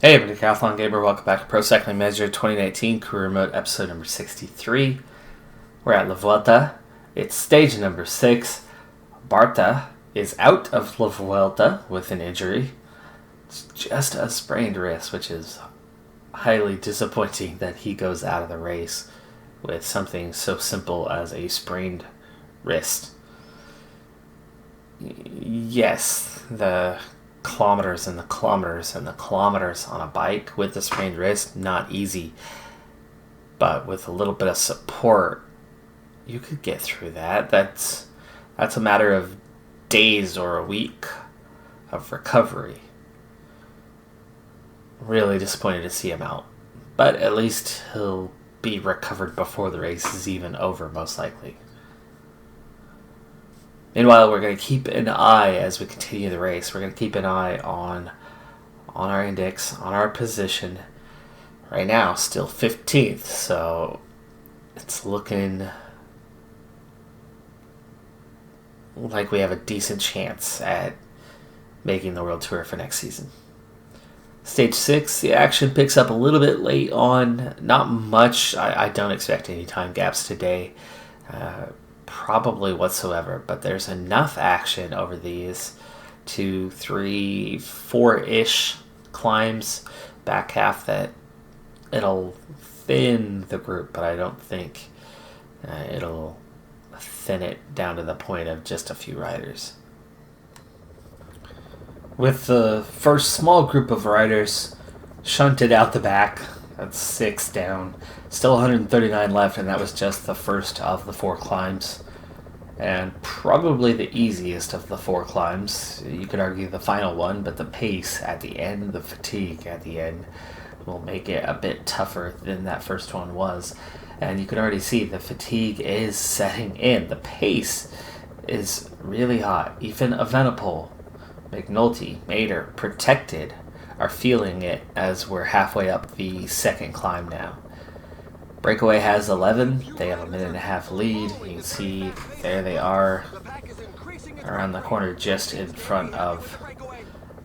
Hey everybody, Decathlon Gamer, welcome back to Pro Cycling Manager 2019 Career Mode episode number 63. We're at La Vuelta. It's stage number 6. Barta is out of La Vuelta with an injury. It's just a sprained wrist, which is highly disappointing that he goes out of the race with something so simple as a sprained wrist. Yes, the kilometers and the kilometers and the kilometers on a bike with a sprained wrist, not easy. But with a little bit of support, you could get through that. That's a matter of days or a week of recovery. Really disappointed to see him out. But at least he'll be recovered before the race is even over, most likely. Meanwhile, we're going to keep an eye as we continue the race. We're going to keep an eye on our index, on our position. Right now, still 15th, so it's looking like we have a decent chance at making the World Tour for next season. Stage 6, the action picks up a little bit late on. Not much. I don't expect any time gaps today. Probably whatsoever, but there's enough action over these 2, 3, 4-ish climbs back half that it'll thin the group, but I don't think it'll thin it down to the point of just a few riders. With the first small group of riders shunted out the back, that's 6 down. Still 139 left, and that was just the first of the 4 climbs. And probably the easiest of the 4 climbs. You could argue the final one, but the pace at the end, the fatigue at the end, will make it a bit tougher than that first one was. And you can already see the fatigue is setting in. The pace is really hot. Even Evenepoel, McNulty, Mader, Protected are feeling it as we're halfway up the second climb now. Breakaway has 11. They have a minute and a half lead. You can see there they are around the corner just in front of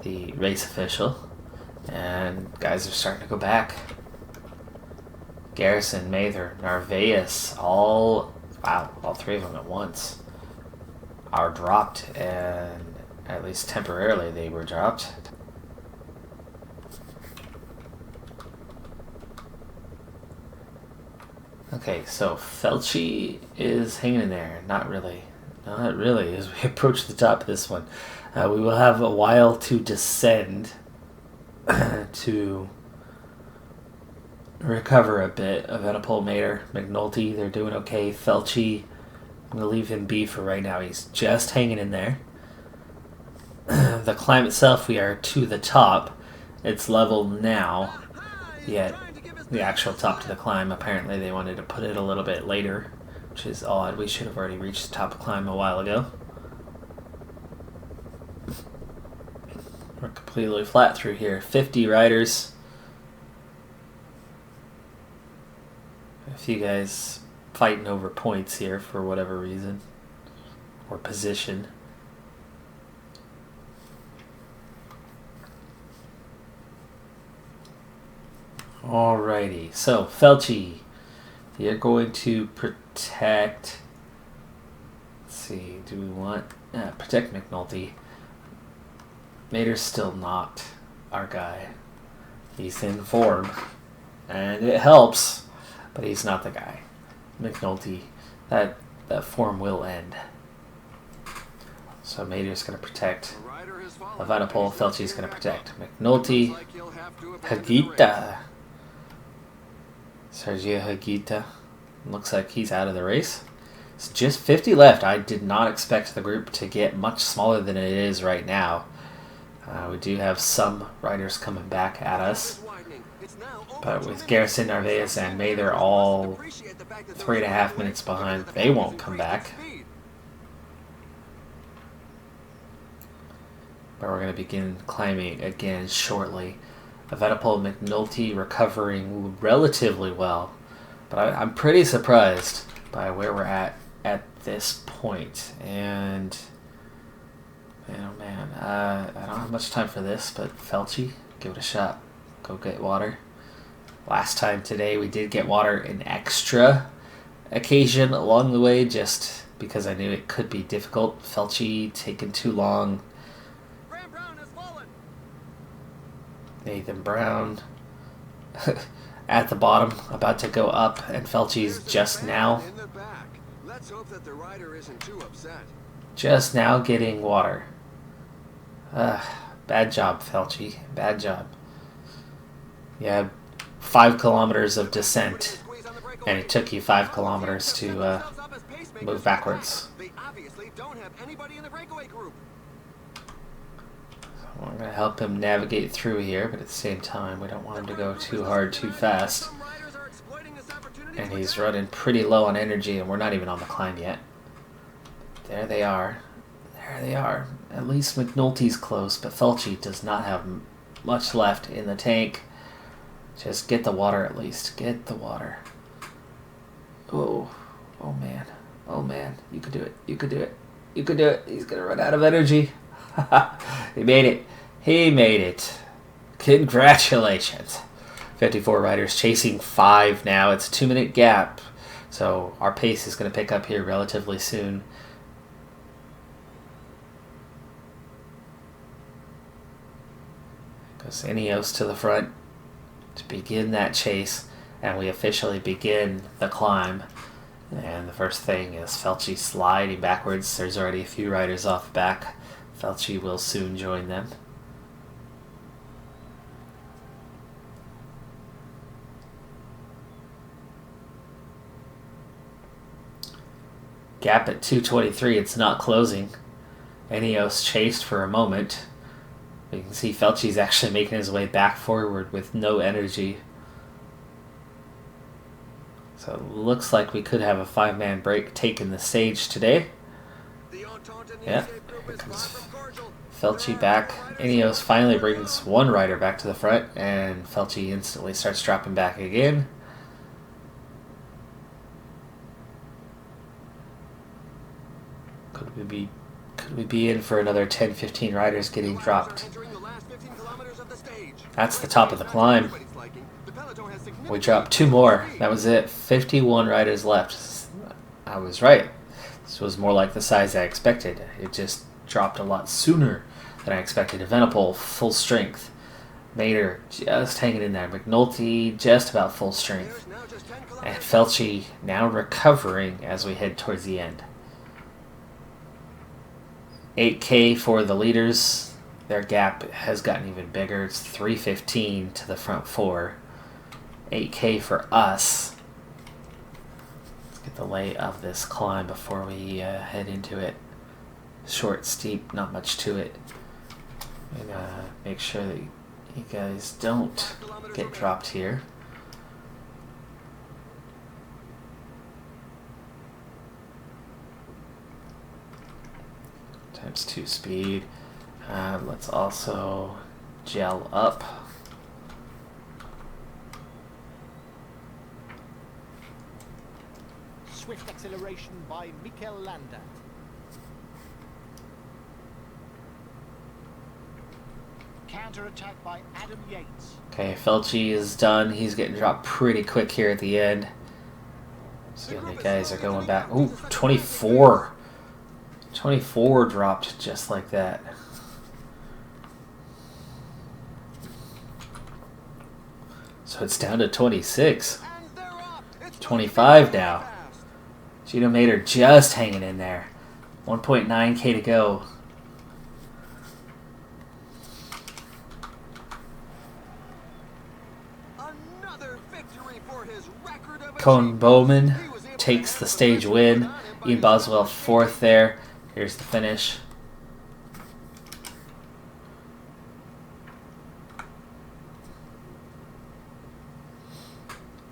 the race official. And guys are starting to go back. Garrison, Mather, Narvaez, all 3 of them at once are dropped, and at least temporarily they were dropped. Okay, so Felchi is hanging in there. Not really as we approach the top of this one. We will have a while to descend to recover a bit. Evenepoel, Mader, McNulty, they're doing okay. Felchi, I'm going to leave him be for right now. He's just hanging in there. The climb itself, we are to the top. It's level now, yet the actual top to the climb, apparently they wanted to put it a little bit later, which is odd. We should have already reached the top of the climb a while ago. We're completely flat through here. 50 riders. A few guys fighting over points here for whatever reason, or position. Alrighty, so Felchi, you're going to protect. Let's see, do we want protect McNulty? Mader's still not our guy. He's in form, and it helps, but he's not the guy. McNulty, that form will end. So Mader's going to protect. Evenepoel, Felchi's going to protect McNulty. Higuita. Sergio Higuita. Looks like he's out of the race. It's just 50 left. I did not expect the group to get much smaller than it is right now. We do have some riders coming back at us. But with Garrison, Narvaez, and Mather all 3.5 minutes behind, they won't come back. But we're going to begin climbing again shortly. Evenepoel, McNulty recovering relatively well, but I'm pretty surprised by where we're at this point. And man, oh man, I don't have much time for this, but Felchi, give it a shot. go get water. Last time today we did get water an extra occasion along the way just because I knew it could be difficult. Felchi taking too long. Brown has fallen. Nathan Brown at the bottom, about to go up, and Felchi's just now. In the back. Let's hope that the rider isn't too upset. Just now getting water. Bad job, Felchi. Bad job. Yeah, 5 kilometers of descent, and it took you 5 kilometers to move backwards. They obviously don't have anybody in the breakaway group. We're going to help him navigate through here, but at the same time, we don't want him to go too hard, too fast. And he's running pretty low on energy, and we're not even on the climb yet. There they are. There they are. At least McNulty's close, but Felchi does not have much left in the tank. Just get the water at least. Get the water. Oh. Oh, man. Oh, man. You could do it. You could do it. You could do it. He's going to run out of energy. He made it. He made it. Congratulations. 54 riders chasing 5 now. It's a 2-minute gap. So our pace is going to pick up here relatively soon. Goes Ineos to the front to begin that chase. And we officially begin the climb. And the first thing is Felchi sliding backwards. There's already a few riders off the back. Felchi will soon join them. Gap at 2:23. It's not closing. Ineos chased for a moment. You can see Felchi's actually making his way back forward with no energy. So it looks like we could have a 5-man break taking the stage today. Yeah, here comes Felchi back. Ineos finally brings one rider back to the front, and Felchi instantly starts dropping back again. Could we be in for another 10-15 riders getting dropped? That's the top of the climb. We dropped 2 more. That was it. 51 riders left. I was right. This was more like the size I expected. It just dropped a lot sooner than I expected. Evenepoel, full strength. Mader, just hanging in there. McNulty, just about full strength. And Felchi now recovering as we head towards the end. 8K for the leaders. Their gap has gotten even bigger. It's 3:15 to the front 4. 8K for us. Let's get the lay of this climb before we head into it. Short, steep, not much to it. And make sure that you guys don't get dropped here. ×2 speed. Let's also gel up. Swift acceleration by Mikel Landa. Counter attack by Adam Yates. Okay, Felchi is done. He's getting dropped pretty quick here at the end. See how many guys are going back. Ooh, 24. 24 dropped just like that. So it's down to 26. 25 now. Gino Mader just hanging in there. 1.9K to go. Cohen Bowman takes the stage win. Ian Boswell 4th there. Here's the finish.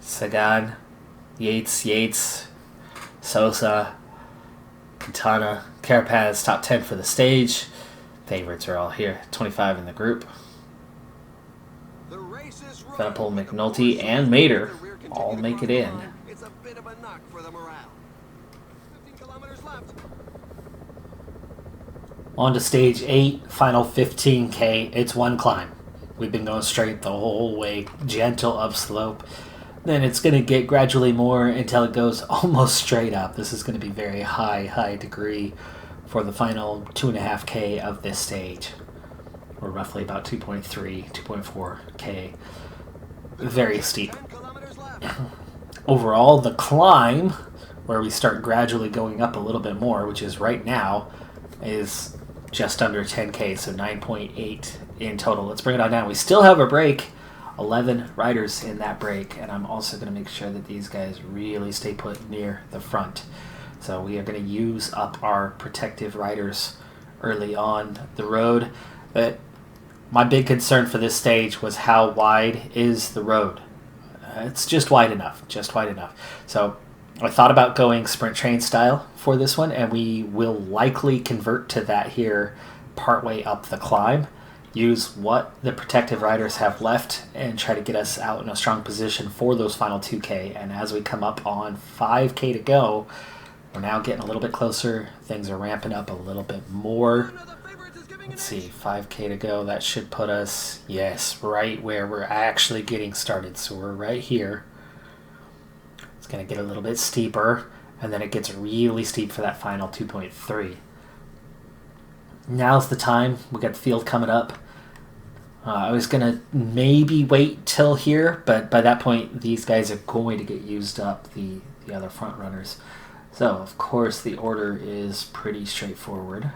Sagan, Yates, Sosa, Quintana, Carapaz, top 10 for the stage. Favorites are all here. 25 in the group. Evenepoel, McNulty, and Mader all make it in. It's a bit of a knock for the morale. 15 kilometers left. On to stage 8, final 15K. It's one climb. We've been going straight the whole way, gentle upslope. Then it's going to get gradually more until it goes almost straight up. This is going to be very high degree for the final 2.5K of this stage. Or roughly about 2.3, 2.4K. Very steep. 10 kilometers left. Overall, the climb, where we start gradually going up a little bit more, which is right now, is just under 10K, so 9.8 in total. Let's bring it on down. We still have a break. 11 riders in that break, and I'm also going to make sure that these guys really stay put near the front. So we are going to use up our protective riders early on the road. But my big concern for this stage was how wide is the road. It's just wide enough, So I thought about going sprint train style for this one, and we will likely convert to that here partway up the climb. Use what the protective riders have left and try to get us out in a strong position for those final 2K. And as we come up on 5K to go, we're now getting a little bit closer. Things are ramping up a little bit more. Let's see, 5K to go. That should put us, yes, right where we're actually getting started. So we're right here. It's going to get a little bit steeper, and then it gets really steep for that final 2.3. Now's the time. We got the field coming up. I was going to maybe wait till here, but by that point, these guys are going to get used up, the other front runners. So, of course, the order is pretty straightforward.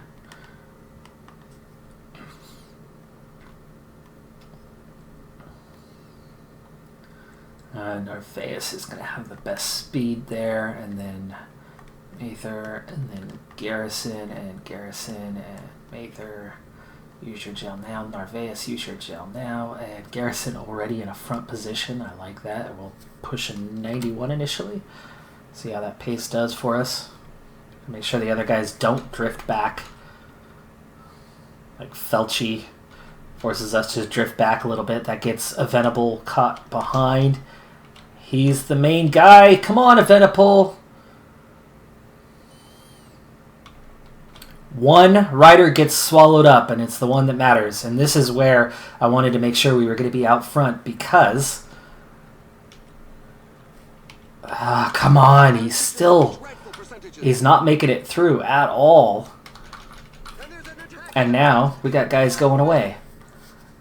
Narvaez is going to have the best speed there, and then Mather, and then Garrison, and Mather. Use your gel now. Narvaez, use your gel now. And Garrison already in a front position. I like that. We'll push a 91 initially. See how that pace does for us. Make sure the other guys don't drift back. Like Felchi forces us to drift back a little bit. That gets Evenable caught behind. He's the main guy. Come on, Evenable. One rider gets swallowed up, and it's the one that matters. And this is where I wanted to make sure we were going to be out front because... come on, he's not making it through at all. And now we got guys going away.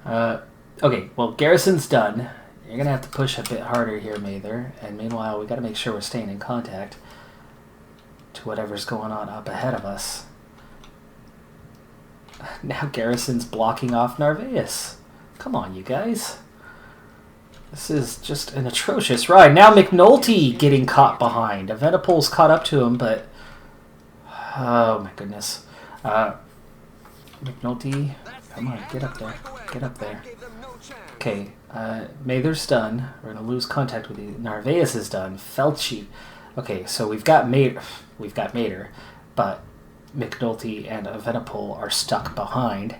Okay, well, Garrison's done. You're going to have to push a bit harder here, Mather. And meanwhile, we got to make sure we're staying in contact to whatever's going on up ahead of us. Now Garrison's blocking off Narvaez. Come on, you guys. This is just an atrocious ride. Now McNulty getting caught behind. Evenapol's caught up to him, but... Oh, my goodness. McNulty, come on, get up there. Get up there. Okay, Mather's done. We're going to lose contact with you. Narvaez is done. Felchi. Okay, so we've got Mather, but McNulty and Evenapol are stuck behind.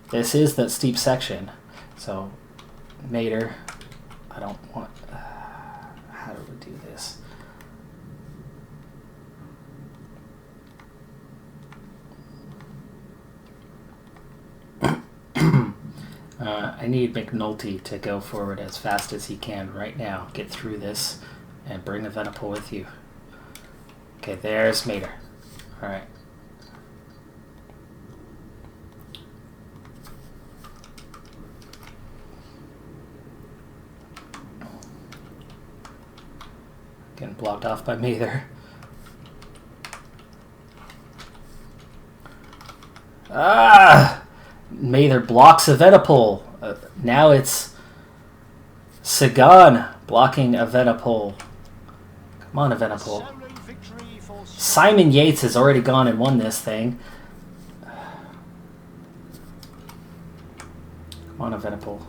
This is that steep section. So, Mather, I don't want... how do we do this? I need McNulty to go forward as fast as he can right now. Get through this and bring Evenapol with you. Okay, there's Mather. Alright. Getting blocked off by Mather. Mather blocks Evenapol. Now it's Sagan blocking Evenapol. Come on, Evenapol. Simon Yates has already gone and won this thing. Come on, Evenapol.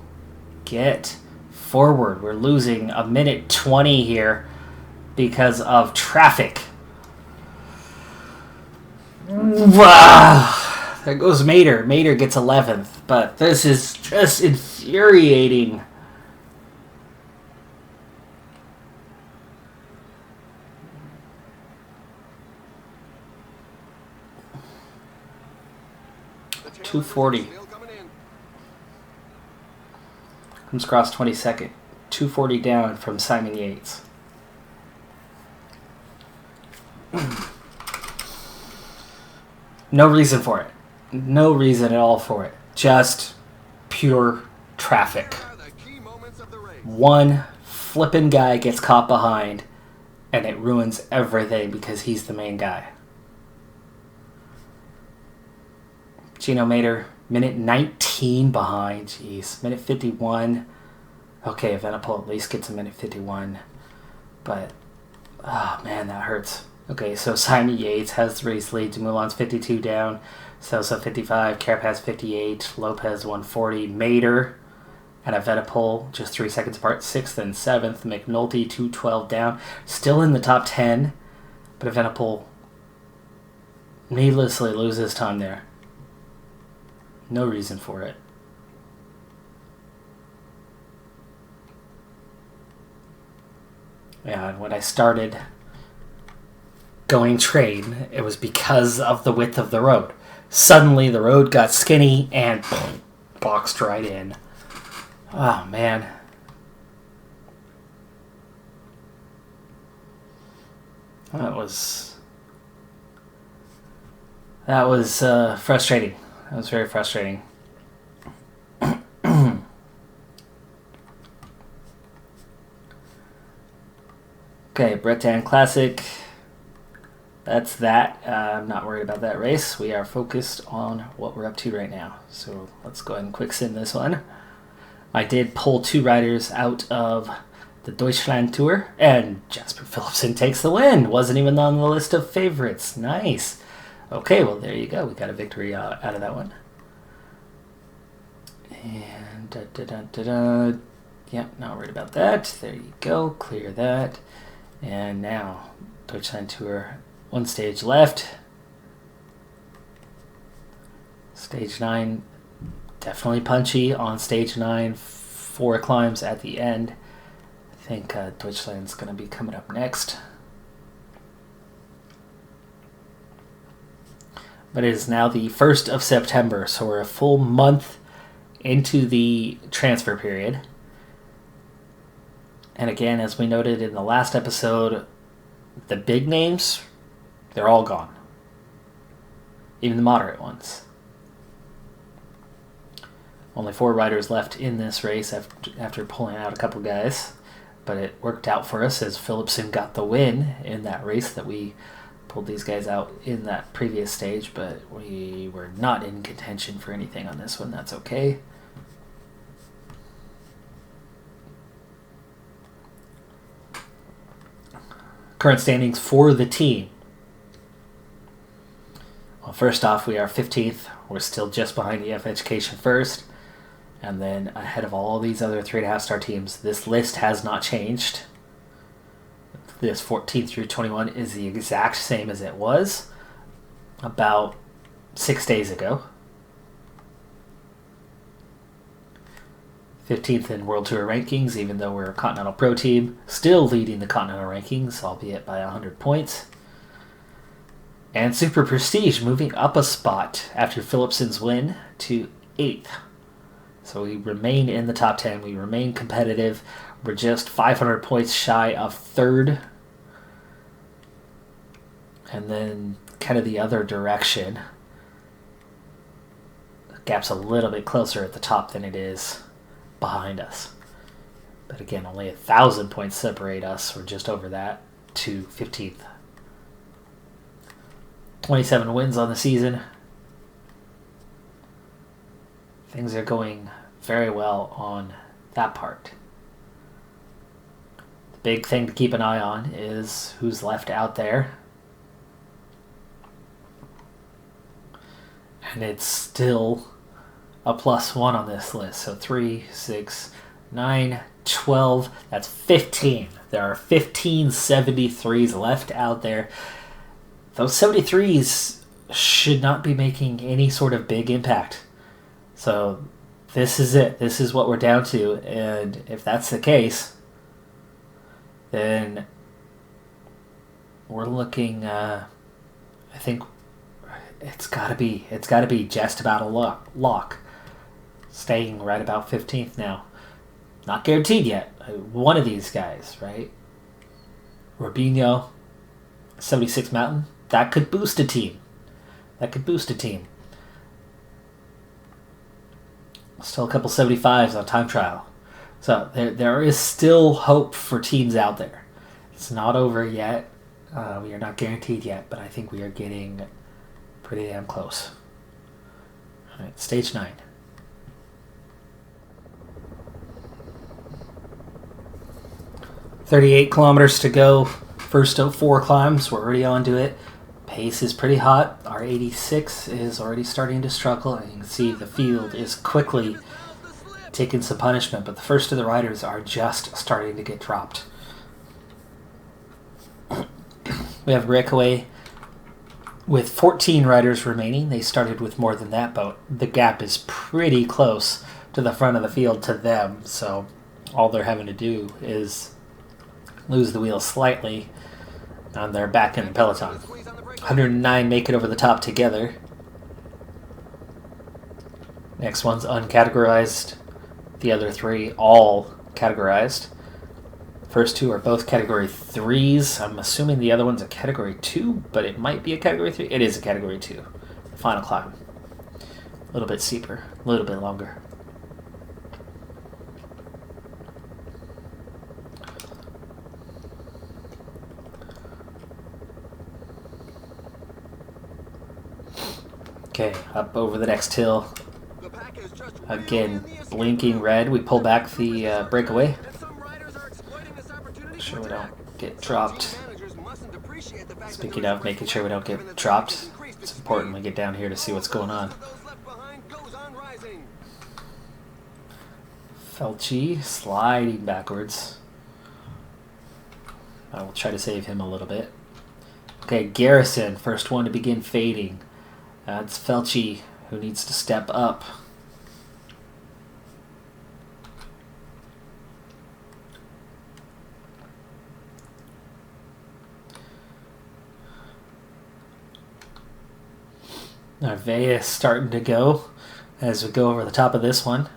Get forward. We're losing a minute 20 here because of traffic. Wow. There goes Mather. Mather gets 11th, but this is just infuriating. .240. Comes across 22nd. 240 down from Simon Yates. No reason for it. No reason at all for it. Just pure traffic. Here are the key moments of the race. One flippin' guy gets caught behind, and it ruins everything because he's the main guy. Gino Mater, minute 19 behind. Jeez. Minute 51. Okay, Evenepoel at least gets a minute 51. But, oh man, that hurts. Okay, so Simon Yates has the race lead. Dumoulin's 52 down. Sosa 55. Carapaz 58. Lopez 140. Mater and Evenepoel just 3 seconds apart. 6th and 7th. McNulty 212 down. Still in the top 10. But Evenepoel needlessly loses time there. No reason for it. Yeah, and when I started going train, it was because of the width of the road. Suddenly the road got skinny and boxed right in. Oh, man. That was frustrating. That was very frustrating. Okay, Bretagne Classic. That's that. I'm not worried about that race. We are focused on what we're up to right now. So let's go ahead and quick sim this one. I did pull 2 riders out of the Deutschland Tour, and Jasper Philipsen takes the win. Wasn't even on the list of favorites. Nice. Okay, well, there you go. We got a victory out of that one. And Yep, not worried about that. There you go. Clear that. And now, Deutschland Tour, 1 stage left. Stage 9, definitely punchy on stage 9. 4 climbs at the end. I think Deutschland's going to be coming up next. But it is now the 1st of September, so we're a full month into the transfer period. And again, as we noted in the last episode, the big names, they're all gone. Even the moderate ones. Only 4 riders left in this race after pulling out a couple guys. But it worked out for us as Philipsen got the win in that race that we pulled these guys out in that previous stage. But we were not in contention for anything on this one. That's okay. Current standings for the team. Well, first off, we are 15th. We're still just behind EF Education first. And then ahead of all these other 3.5-star teams. This list has not changed. This 14 through 21 is the exact same as it was about 6 days ago. 15th in World Tour rankings, even though we're a Continental Pro team. Still leading the Continental rankings, albeit by 100 points. And Super Prestige moving up a spot after Philipsen's win to 8th. So we remain in the top 10. We remain competitive. We're just 500 points shy of 3rd. And then kind of the other direction. The gap's a little bit closer at the top than it is behind us. But again, only 1,000 points separate us, or just over that, to 15th. 27 wins on the season. Things are going very well on that part. The big thing to keep an eye on is who's left out there. And it's still a +1 on this list. So 3, 6, 9, 12. That's 15. There are 15 73s left out there. Those 73s should not be making any sort of big impact. So this is it. This is what we're down to. And if that's the case, then we're looking, I think it's got to be just about a lock. Staying right about 15th now. Not guaranteed yet. One of these guys, right? Rubinho, 76 Mountain. That could boost a team. Still a couple 75s on time trial. So there is still hope for teams out there. It's not over yet. We are not guaranteed yet, but I think we are getting pretty damn close. All right, stage 9. "38 kilometers to go. First of 4 climbs. We're already onto it. Pace is pretty hot. Our 86 is already starting to struggle, and you can see the field is quickly taking some punishment, but the first of the riders are just starting to get dropped. We have breakaway with 14 riders remaining. They started with more than that, but the gap is pretty close to the front of the field to them, so all they're having to do is lose the wheel slightly, and they're back in the peloton. 109 make it over the top together. Next one's uncategorized. The other 3 all categorized. First 2 are both category 3s. I'm assuming the other one's a category 2, but it might be a category 3. It is a category 2. The final climb. A little bit steeper, a little bit longer. Okay, up over the next hill. Again, blinking red. We pull back the breakaway. Make sure we don't get dropped. Speaking of making sure we don't get dropped, it's important we get down here to see what's going on. Felchi sliding backwards. I will try to save him a little bit. Okay, Garrison, first one to begin fading. That's Felchi, who needs to step up. Narvaez starting to go as we go over the top of this one.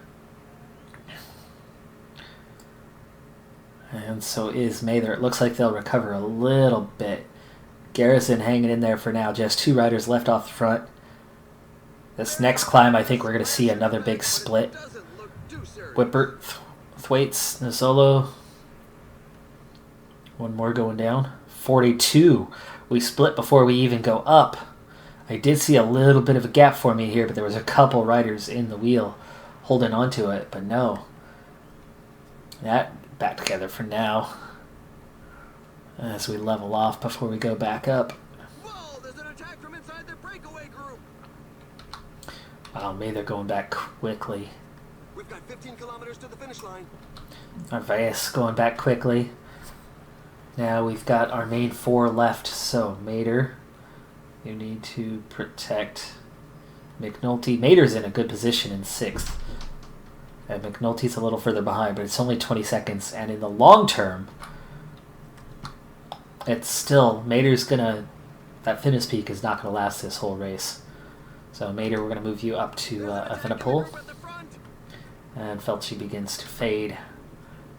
And so is Mather. It looks like they'll recover a little bit. Garrison hanging in there for now. Just 2 riders left off the front. This next climb, I think we're going to see another big split. Whippert, Thwaites, Nisolo. One more going down. 42. We split before we even go up. I did see a little bit of a gap for me here, but there was a couple riders in the wheel holding onto it, but no. That back together for now as we level off before we go back up. Whoa, there's an attack from inside the breakaway group. Wow, maybe they're going back quickly. We've got 15 kilometers to the finish line. Narvaez going back quickly. Now we've got our main 4 left, so Mater, you need to protect McNulty. Mater's in a good position in 6th. And McNulty's a little further behind, but it's only 20 seconds. And in the long term, it's still, Mater's gonna, that fitness peak is not gonna last this whole race. So Mater, we're gonna move you up to Evenepoel. And Felchi begins to fade.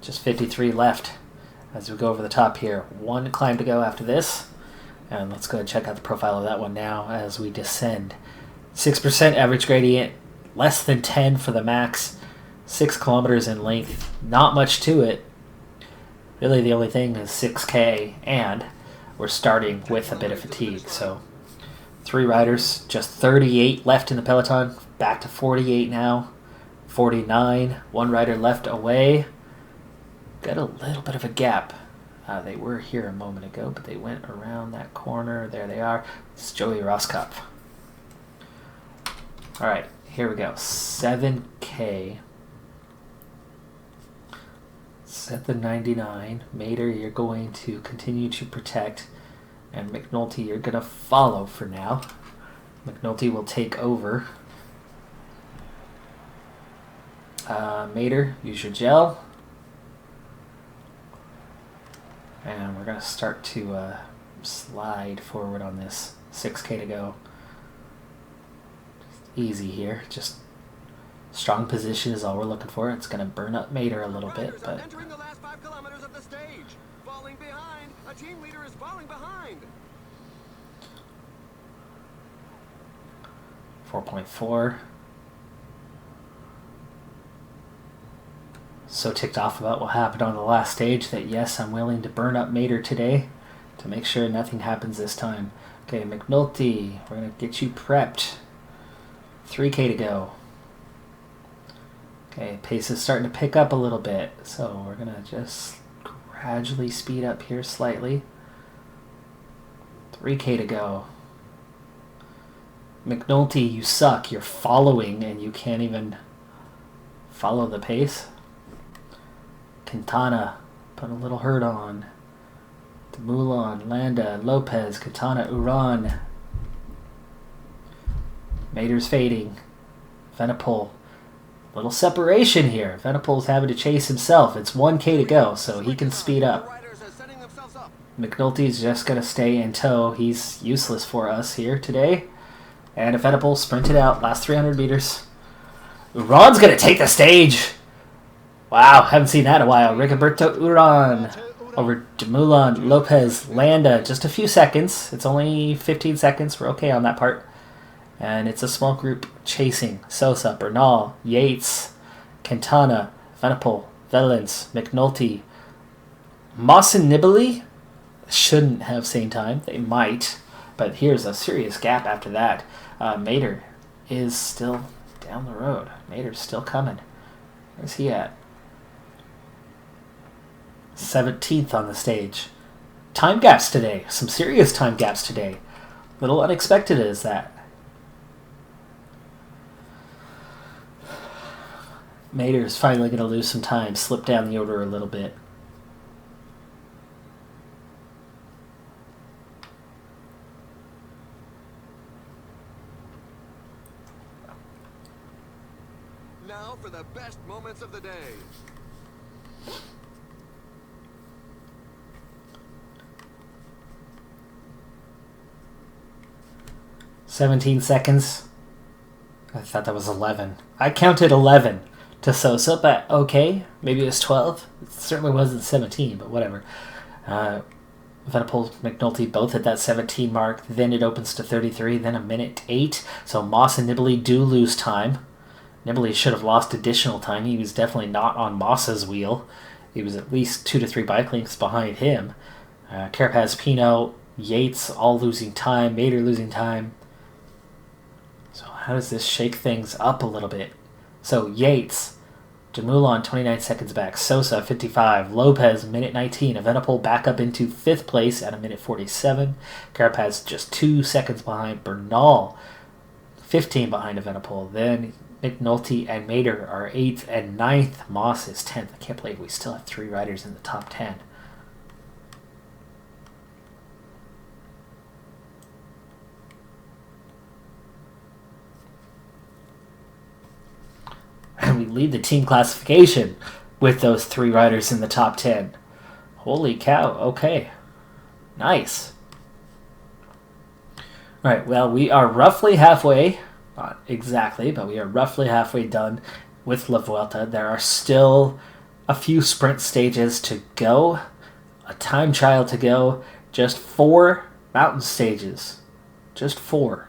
Just 53 left as we go over the top here. 1 climb to go after this. And let's go ahead and check out the profile of that one now as we descend. 6% average gradient, less than 10 for the max, 6 kilometers in length. Not much to it. Really the only thing is 6K, and we're starting with a bit of fatigue. So 3 riders, just 38 left in the peloton, back to 48 now, 49, 1 rider left away. Got a little bit of a gap. They were here a moment ago, but they went around that corner. There they are. It's Joey Roskopf. All right, here we go. 7K. Set the 99. Mater, you're going to continue to protect. And McNulty, you're going to follow for now. McNulty will take over. Mater, use your gel. And we're going to start to slide forward on this. 6K to go. Just easy here. Just Strong position is all we're looking for. It's going to burn up Mater a little bit, Riders are but entering the last 5 kilometers of the stage. Falling behind. A team leader is falling behind. 4.4. So ticked off about what happened on the last stage that yes, I'm willing to burn up Mater today to make sure nothing happens this time. Okay, McNulty, we're going to get you prepped. 3K to go. Okay, pace is starting to pick up a little bit, so we're going to just gradually speed up here slightly. 3K to go. McNulty, you suck. You're following and you can't even follow the pace. Quintana, put a little hurt on. Demulon, Landa, Lopez, Quintana, Uran. Mater's fading. Venipol. Little separation here. Venipol's having to chase himself. It's 1K to go, so he can speed up. McNulty's just going to stay in tow. He's useless for us here today. And Venipol sprinted out last 300 meters. Uran's going to take the stage. Wow, haven't seen that in a while. Rigoberto Uran over Demulon, Lopez, Landa. Just a few seconds. It's only 15 seconds. We're okay on that part. And it's a small group chasing. Sosa, Bernal, Yates, Quintana, Venipol, Velens, McNulty. Moss and Nibali shouldn't have same time. They might. But here's a serious gap after that. Mater is still down the road. Mater's still coming. Where's he at? 17th on the stage. Time gaps today. Some serious time gaps today. Little unexpected is that. Mater's finally going to lose some time. Slip down the order a little bit. Now for the best moments of the day. "17 seconds. I thought that was 11. I counted 11 to Sosa, but okay. Maybe it was 12. It certainly wasn't 17, but whatever. Venipol, McNulty both at that 17 mark. Then it opens to 33, then a minute 8. So Moss and Nibali do lose time. Nibali should have lost additional time. He was definitely not on Moss's wheel. He was at least 2 to 3 bike lengths behind him. Carapaz, Pino, Yates all losing time. Mater losing time. So how does this shake things up a little bit? So Yates, Demulon 29 seconds back. Sosa 55. Lopez minute 19. Venipol back up into 5th place at a minute 47. Carapaz just 2 seconds behind. Bernal 15 behind Venipol. Then McNulty and Mater are 8th and 9th. Moss is 10th. I can't believe we still have 3 riders in the top 10. And we lead the team classification with those 3 riders in the top 10. Holy cow. Okay. Nice. All right, well, we are roughly halfway. Not exactly, but we are roughly halfway done with La Vuelta. There are still a few sprint stages to go, a time trial to go, just 4 mountain stages. Just 4.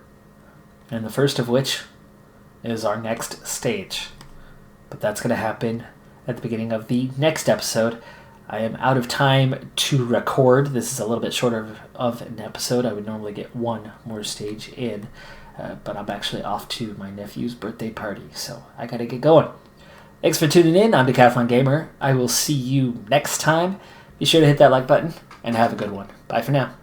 And the first of which is our next stage. But that's going to happen at the beginning of the next episode. I am out of time to record. This is a little bit shorter of an episode. I would normally get 1 more stage in. But I'm actually off to my nephew's birthday party, so I gotta get going. Thanks for tuning in. I'm Decathlon Gamer. I will see you next time. Be sure to hit that like button, and have a good one. Bye for now.